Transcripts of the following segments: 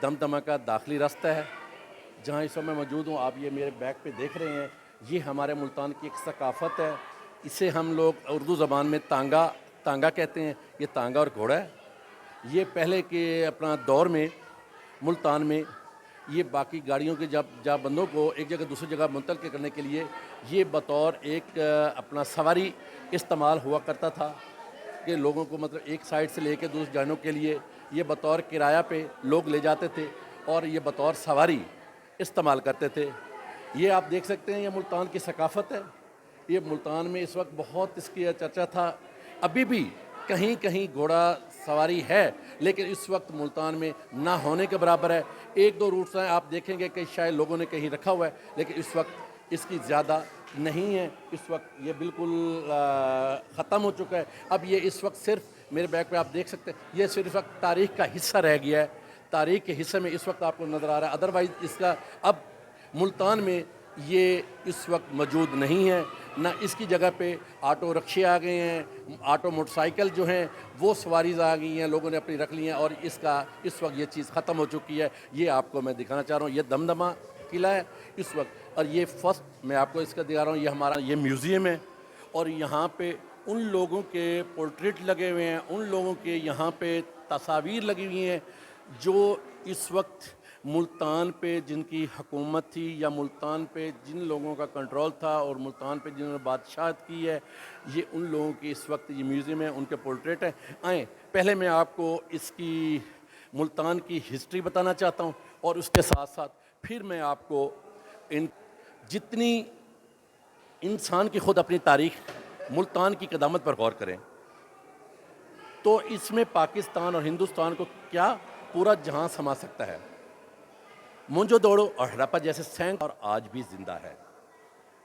دمدمہ کا داخلی راستہ ہے جہاں اس وقت میں موجود ہوں. آپ یہ میرے بیک پہ دیکھ رہے ہیں, یہ ہمارے ملتان کی ایک ثقافت ہے. اسے ہم لوگ اردو زبان میں تانگا کہتے ہیں. یہ تانگا اور گھوڑا ہے. یہ پہلے کے اپنا دور میں ملتان میں یہ باقی گاڑیوں کے جب بندوں کو ایک جگہ دوسری جگہ منتقل کرنے کے لیے یہ بطور ایک اپنا سواری استعمال ہوا کرتا تھا کہ لوگوں کو مطلب ایک سائڈ سے لے کے دوسری جانوں کے لیے یہ بطور کرایہ پہ لوگ لے جاتے تھے اور یہ بطور سواری استعمال کرتے تھے. یہ آپ دیکھ سکتے ہیں, یہ ملتان کی ثقافت ہے. یہ ملتان میں اس وقت بہت اس کی چرچا تھا. ابھی بھی کہیں کہیں گھوڑا سواری ہے لیکن اس وقت ملتان میں نہ ہونے کے برابر ہے. ایک دو روٹس ہیں آپ دیکھیں گے کہ شاید لوگوں نے کہیں رکھا ہوا ہے لیکن اس وقت اس کی زیادہ نہیں ہے. اس وقت یہ بالکل ختم ہو چکا ہے. اب یہ اس وقت صرف میرے بیک پہ آپ دیکھ سکتے ہیں یہ صرف وقت تاریخ کا حصہ رہ گیا ہے. تاریخ کے حصے میں اس وقت آپ کو نظر آ رہا ہے. ادروائز اس کا اب ملتان میں یہ اس وقت موجود نہیں ہے. نہ اس کی جگہ پہ آٹو رکشے آ گئے ہیں, آٹو موٹر سائیکل جو ہیں وہ سواریز آ گئی ہیں, لوگوں نے اپنی رکھ لی ہیں اور اس وقت یہ چیز ختم ہو چکی ہے. یہ آپ کو میں دکھانا چاہ رہا ہوں. یہ دمدمہ قلعہ ہے اس وقت, اور یہ فرسٹ میں آپ کو اس کا دکھا رہا ہوں. یہ ہمارا یہ میوزیم ہے اور یہاں پہ ان لوگوں کے پورٹریٹ لگے ہوئے ہیں, ان لوگوں کے یہاں پہ تصاویر لگی ہوئی ہیں جو اس وقت ملتان پہ جن کی حکومت تھی یا ملتان پہ جن لوگوں کا کنٹرول تھا اور ملتان پہ جنہوں نے بادشاہت کی ہے. یہ ان لوگوں کی اس وقت یہ میوزیم ہے, ان کے پورٹریٹ ہیں. آئیں پہلے میں آپ کو اس کی ملتان کی ہسٹری بتانا چاہتا ہوں اور اس کے ساتھ ساتھ پھر میں آپ کو جتنی انسان کی خود اپنی تاریخ ملتان کی قدامت پر غور کریں تو اس میں پاکستان اور ہندوستان کو کیا پورا جہاں سما سکتا ہے. مونجو دوڑو اور ہڑپا جیسے سینگ اور آج بھی زندہ ہے.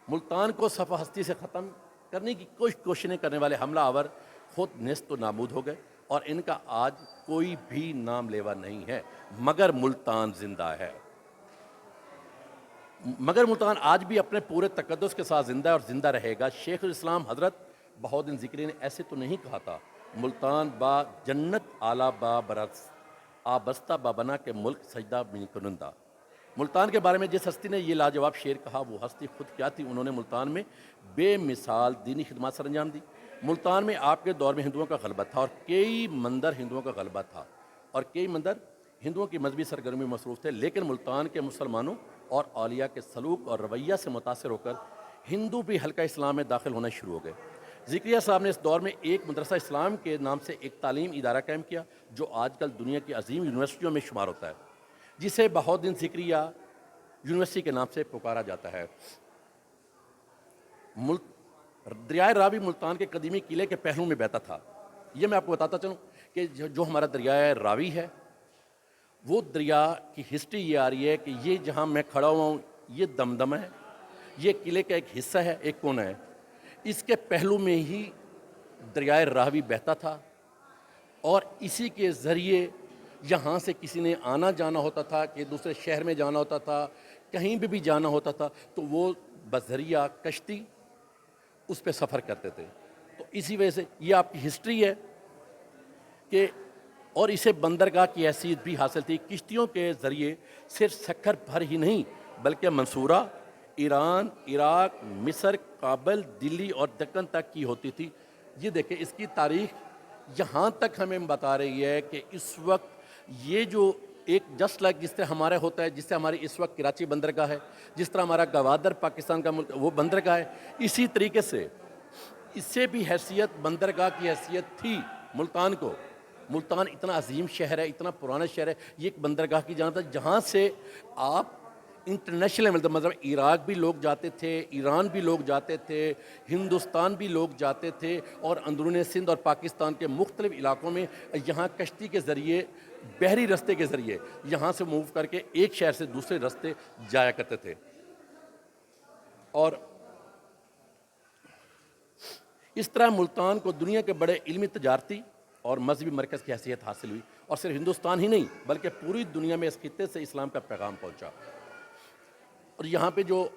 ملتان کو صفحہ ہستی سے ختم کرنے کی کوششیں کرنے والے حملہ آور خود نیست و نابود ہو گئے اور ان کا آج کوئی بھی نام لیوا نہیں ہے, مگر ملتان زندہ ہے. مگر ملتان آج بھی اپنے پورے تقدس کے ساتھ زندہ ہے اور زندہ رہے گا. شیخ الاسلام حضرت بہاؤالدین ذکری نے ایسے تو نہیں کہا تھا, ملتان با جنت اعلیٰ با برس آبستہ بابنا کے ملک سجدہ بن کنندہ. ملتان کے بارے میں جس ہستی نے یہ لاجواب شعر کہا وہ ہستی خود کیا تھی. انہوں نے ملتان میں بے مثال دینی خدمات سر انجام دی. ملتان میں آپ کے دور میں ہندوؤں کا غلبہ تھا اور کئی مندر ہندوؤں کا غلبہ تھا اور کئی مندر ہندوؤں کی مذہبی سرگرمی میں مصروف تھے. لیکن ملتان کے مسلمانوں اور اولیاء کے سلوک اور رویہ سے متاثر ہو کر ہندو بھی حلقہ اسلام میں داخل ہونا شروع ہو گئے. ذکریہ صاحب نے اس دور میں ایک مدرسہ اسلام کے نام سے ایک تعلیم ادارہ قائم کیا جو آج کل دنیا کی عظیم یونیورسٹیوں میں شمار ہوتا ہے, جسے بہاؤالدین ذکریہ یونیورسٹی کے نام سے پکارا جاتا ہے. دریائے راوی ملتان کے قدیمی قلعے کے پہلو میں بہتا تھا. یہ میں آپ کو بتاتا چلوں کہ جو ہمارا دریائے راوی ہے وہ دریا کی ہسٹری یہ آ رہی ہے کہ یہ جہاں میں کھڑا ہوا ہوں یہ دمدمہ ہے, یہ قلعے کا ایک حصہ ہے, ایک کونا ہے. اس کے پہلو میں ہی دریائے راوی بہتا تھا اور اسی کے ذریعے یہاں سے کسی نے آنا جانا ہوتا تھا, کہ دوسرے شہر میں جانا ہوتا تھا, کہیں بھی جانا ہوتا تھا تو وہ بذریعہ کشتی اس پہ سفر کرتے تھے. تو اسی وجہ سے یہ آپ کی ہسٹری ہے کہ اور اسے بندرگاہ کی حیثیت بھی حاصل تھی. کشتیوں کے ذریعے صرف سکھر بھر ہی نہیں بلکہ منصورہ, ایران, عراق, مصر, کابل, دلی اور دکن تک کی ہوتی تھی. یہ دیکھیں اس کی تاریخ یہاں تک ہمیں بتا رہی ہے کہ اس وقت یہ جو ایک جسٹ لائک جس طرح ہمارا ہوتا ہے, جس طرح ہماری اس وقت کراچی بندرگاہ ہے, جس طرح ہمارا گوادر پاکستان کا ملک وہ بندرگاہ ہے, اسی طریقے سے اس سے بھی حیثیت بندرگاہ کی حیثیت تھی ملتان کو. ملتان اتنا عظیم شہر ہے, اتنا پرانا شہر ہے, یہ ایک بندرگاہ کی جانتا ہے جہاں سے آپ انٹرنیشنل مطلب عراق بھی لوگ جاتے تھے, ایران بھی لوگ جاتے تھے, ہندوستان بھی لوگ جاتے تھے اور اندرون سندھ اور پاکستان کے مختلف علاقوں میں یہاں کشتی کے ذریعے بحری رستے کے ذریعے یہاں سے موو کر کے ایک شہر سے دوسرے رستے جایا کرتے تھے. اور اس طرح ملتان کو دنیا کے بڑے علمی, تجارتی اور مذہبی مرکز کی حیثیت حاصل ہوئی اور صرف ہندوستان ہی نہیں بلکہ پوری دنیا میں اس خطے سے اسلام کا پیغام پہنچا. اور یہاں پہ جو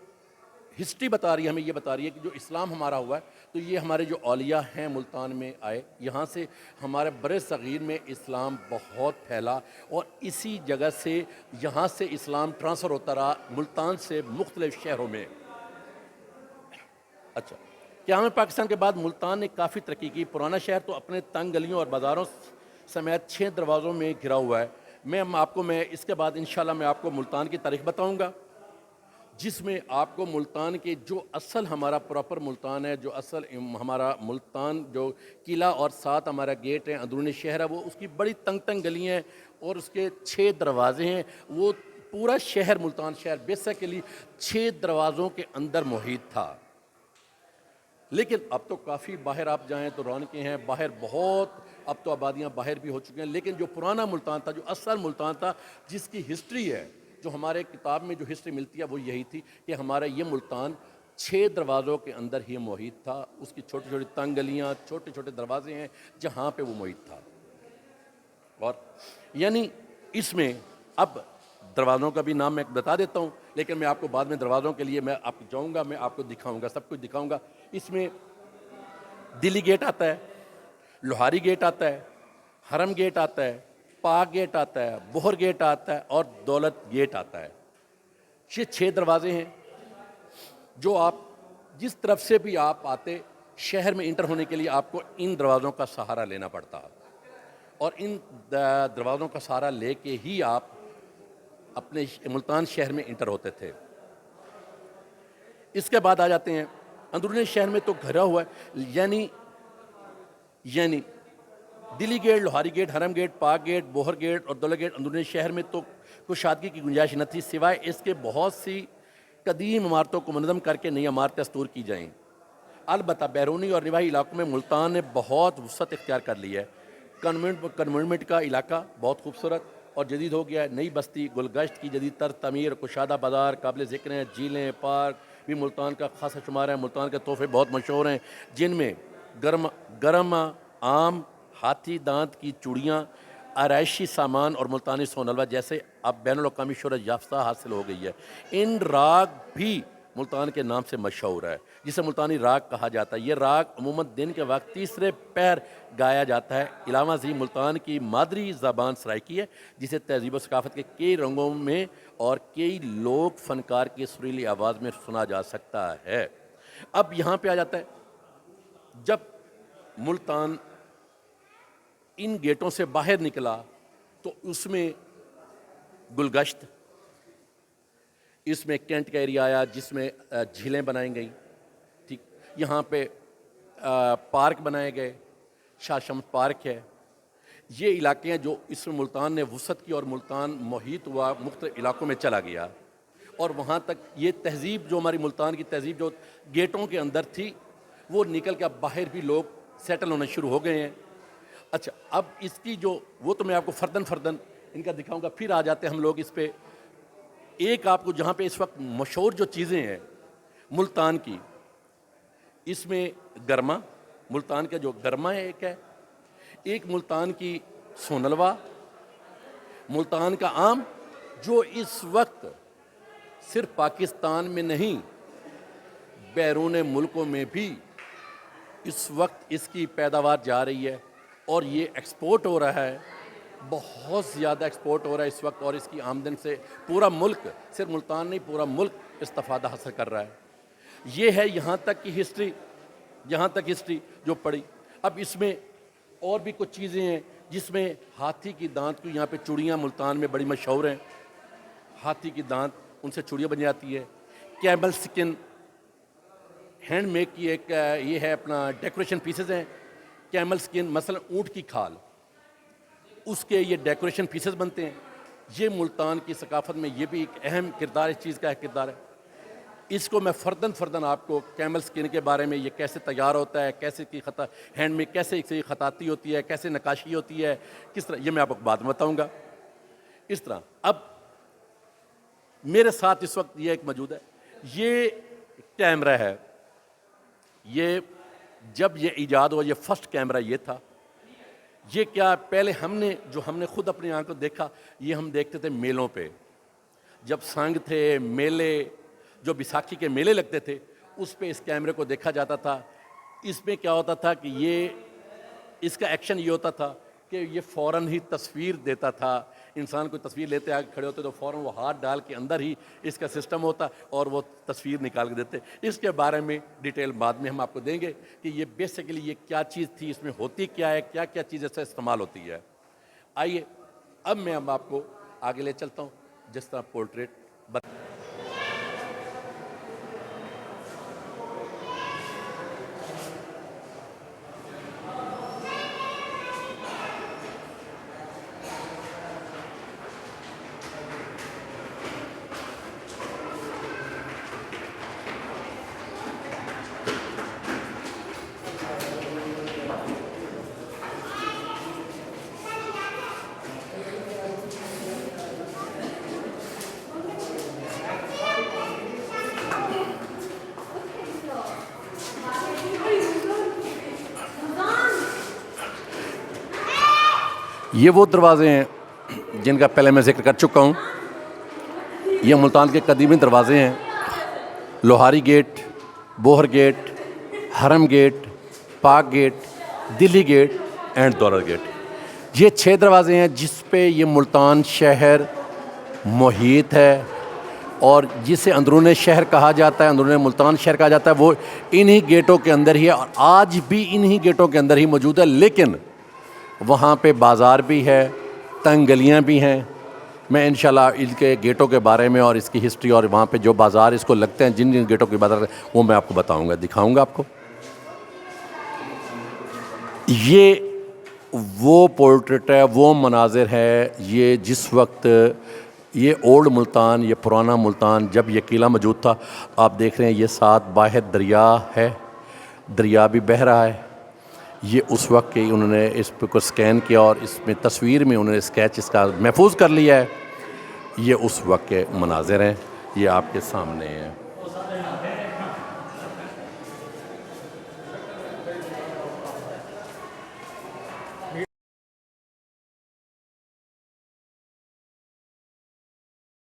ہسٹری بتا رہی ہے، ہمیں یہ بتا رہی ہے کہ جو اسلام ہمارا ہوا ہے تو یہ ہمارے جو اولیاء ہیں ملتان میں آئے، یہاں سے ہمارے بر صغیر میں اسلام بہت پھیلا، اور اسی جگہ سے یہاں سے اسلام ٹرانسفر ہوتا رہا ملتان سے مختلف شہروں میں۔ اچھا، قیام پاکستان کے بعد ملتان نے کافی ترقی کی۔ پرانا شہر تو اپنے تنگ گلیوں اور بازاروں سمیت 6 دروازوں میں گھرا ہوا ہے۔ میں اس کے بعد انشاءاللہ میں آپ کو ملتان کی تاریخ بتاؤں گا، جس میں آپ کو ملتان کے جو اصل ہمارا پراپر ملتان ہے، جو اصل ہمارا ملتان جو قلعہ اور 7 ہمارا گیٹ ہے، اندرونی شہر ہے، وہ اس کی بڑی تنگ تنگ گلیاں ہیں اور اس کے 6 دروازے ہیں۔ وہ پورا شہر ملتان شہر بیسیکلی 6 دروازوں کے اندر محیط تھا۔ لیکن اب تو کافی باہر آپ جائیں تو رونقیں ہیں، باہر بہت اب تو آبادیاں باہر بھی ہو چکی ہیں، لیکن جو پرانا ملتان تھا، جو اصل ملتان تھا، جس کی ہسٹری ہے، جو ہمارے کتاب میں جو ہسٹری ملتی ہے وہ یہی تھی کہ ہمارا یہ ملتان 6 دروازوں کے اندر ہی محیط تھا۔ اس کی چھوٹی چھوٹی تنگ گلیاں، چھوٹے چھوٹے دروازے ہیں جہاں پہ وہ محیط تھا۔ اور یعنی اس میں اب دروازوں کا بھی نام میں بتا دیتا ہوں، لیکن میں آپ کو بعد میں دروازوں کے لیے میں آپ جاؤں گا، میں آپ کو دکھاؤں گا، سب کچھ دکھاؤں گا۔ اس میں دلی گیٹ آتا ہے، لوہاری گیٹ آتا ہے، حرم گیٹ آتا ہے، پاک گیٹ آتا ہے، بہر گیٹ آتا ہے اور دولت گیٹ آتا ہے۔ یہ 6 دروازے ہیں جو آپ جس طرف سے بھی آپ آتے، شہر میں انٹر ہونے کے لیے آپ کو ان دروازوں کا سہارا لینا پڑتا، اور ان دروازوں کا سہارا لے کے ہی آپ اپنے ملتان شہر میں انٹر ہوتے تھے۔ اس کے بعد آ جاتے ہیں اندرونی شہر میں تو گھرا ہوا ہے، یعنی دلی get, Lohari get, Haram gate, Pak get, بہر گیٹ اور دولت گیٹ اندرونی شہر میں تو کشادگی کی گنجائش نہ تھی، سوائے اس کے بہت سی قدیم عمارتوں کو منظم کر کے نئی عمارتیں استور کی جائیں۔ البتہ بیرونی اور رواحی علاقوں میں ملتان نے بہت وسعت اختیار کر لی ہے۔ کنٹونمنٹ کا علاقہ بہت خوبصورت اور جدید ہو گیا ہے۔ نئی بستی گلگشت کی جدید تر تعمیر، کشادہ بازار قابل ذکر ہیں، جھیلیں، پارک بھی ملتان کا خاصا شمار ہے۔ ملتان کے تحفے بہت مشہور ہیں، جن میں گرم آم، ہاتھی دانت کی چوڑیاں، آرائشی سامان اور ملتانی سون حلوہ جیسے اب بین الاقوامی شہرت یافتہ حاصل ہو گئی ہے۔ ان راگ بھی ملتان کے نام سے مشہور ہے، جسے ملتانی راگ کہا جاتا ہے۔ یہ راگ عموماً دن کے وقت تیسرے پہر گایا جاتا ہے۔ علاوہ ازیں ملتان کی مادری زبان سرائکی ہے، جسے تہذیب و ثقافت کے کئی رنگوں میں اور کئی لوک فنکار کی سریلی آواز میں سنا جا سکتا ہے۔ اب یہاں پہ آ جاتا ہے، جب ملتان ان گیٹوں سے باہر نکلا تو اس میں گلگشت، اس میں کینٹ کا ایریا آیا جس میں جھیلیں بنائی گئیں، ٹھیک، یہاں پہ پارک بنائے گئے، شاہ شمس پارک ہے۔ یہ علاقے ہیں جو اس میں ملتان نے وسعت کی اور ملتان محیط ہوا، مختلف علاقوں میں چلا گیا، اور وہاں تک یہ تہذیب جو ہماری ملتان کی تہذیب جو گیٹوں کے اندر تھی وہ نکل کے اب باہر بھی لوگ سیٹل ہونا شروع ہو گئے ہیں۔ اچھا، اب اس کی جو وہ تو میں آپ کو فردن ان کا دکھاؤں گا، پھر آ جاتے ہیں ہم لوگ اس پہ ایک آپ کو جہاں پہ اس وقت مشہور جو چیزیں ہیں ملتان کی، اس میں گرما، ملتان کا جو گرما ہے ایک ملتان کی سون حلوہ، ملتان کا آم، جو اس وقت صرف پاکستان میں نہیں بیرون ملکوں میں بھی اس وقت اس کی پیداوار جا رہی ہے اور یہ ایکسپورٹ ہو رہا ہے، بہت زیادہ ایکسپورٹ ہو رہا ہے اس وقت، اور اس کی آمدن سے پورا ملک، صرف ملتان نہیں پورا ملک استفادہ حاصل کر رہا ہے۔ یہ ہے یہاں تک کی ہسٹری جو پڑی۔ اب اس میں اور بھی کچھ چیزیں ہیں جس میں ہاتھی کی دانت کی یہاں پہ چوڑیاں ملتان میں بڑی مشہور ہیں، ہاتھی کی دانت ان سے چوڑیاں بن جاتی ہے۔ کیمل سکن ہینڈ میک کی ایک یہ ہے اپنا ڈیکوریشن پیسز ہیں۔ کیمل سکن مثلا اونٹ کی کھال، اس کے یہ ڈیکوریشن پیسز بنتے ہیں۔ یہ ملتان کی ثقافت میں یہ بھی ایک اہم کردار اس چیز کا کردار ہے۔ اس کو میں فردن آپ کو کیمل سکن کے بارے میں، یہ کیسے تیار ہوتا ہے، کیسے کی ہینڈ میں کیسے خطاطی ہوتی ہے، کیسے نقاشی ہوتی ہے، کس طرح، یہ میں آپ کو بعد میں بتاؤں گا۔ اس طرح اب میرے ساتھ اس وقت یہ ایک موجود ہے، یہ کیمرہ ہے، یہ جب یہ ایجاد ہوا یہ فرسٹ کیمرہ یہ تھا۔ یہ کیا پہلے ہم نے خود اپنی آنکھوں دیکھا، یہ ہم دیکھتے تھے میلوں پہ، جب سنگ تھے، میلے، جو بیساکھی کے میلے لگتے تھے اس پہ اس کیمرے کو دیکھا جاتا تھا. اس میں کیا ہوتا تھا کہ اس کا ایکشن یہ ہوتا تھا کہ یہ فوراً ہی تصویر دیتا تھا. انسان کو تصویر لیتے آگے کھڑے ہوتے تو فوراً وہ ہاتھ ڈال کے اندر ہی اس کا سسٹم ہوتا اور وہ تصویر نکال کے دیتے. اس کے بارے میں ڈیٹیل بعد میں ہم آپ کو دیں گے کہ یہ بیسیکلی یہ کیا چیز تھی, اس میں ہوتی کیا ہے, کیا کیا چیز اس سے استعمال ہوتی ہے. آئیے اب میں آپ کو آگے لے چلتا ہوں جس طرح پورٹریٹ یہ وہ دروازے ہیں جن کا پہلے میں ذکر کر چکا ہوں. یہ ملتان کے قدیمی دروازے ہیں. Lohari gate, Bohar gate, Haram gate, Pak gate, Delhi gate and دولر گیٹ. یہ 6 دروازے ہیں جس پہ یہ ملتان شہر محیط ہے اور جسے اندرون شہر کہا جاتا ہے, اندرون ملتان شہر کہا جاتا ہے. وہ انہی گیٹوں کے اندر ہی ہے اور آج بھی انہی گیٹوں کے اندر ہی موجود ہے. لیکن وہاں پہ بازار بھی ہے, تنگ گلیاں بھی ہیں. میں انشاءاللہ ان کے گیٹوں کے بارے میں اور اس کی ہسٹری اور وہاں پہ جو بازار اس کو لگتے ہیں, جن جن گیٹوں کی بازار وہ میں آپ کو بتاؤں گا, دکھاؤں گا آپ کو. یہ وہ پورٹریٹ ہے, وہ مناظر ہے. یہ جس وقت یہ اولڈ ملتان, یہ پرانا ملتان جب یہ قلعہ موجود تھا, آپ دیکھ رہے ہیں یہ ساتھ باہر دریا ہے, دریا بھی بہہ رہا ہے. یہ اس وقت کے انہوں نے اس پہ کو سکین کیا اور اس میں تصویر میں انہوں نے اسکیچ اس کا محفوظ کر لیا ہے. یہ اس وقت کے مناظر ہیں, یہ آپ کے سامنے ہیں.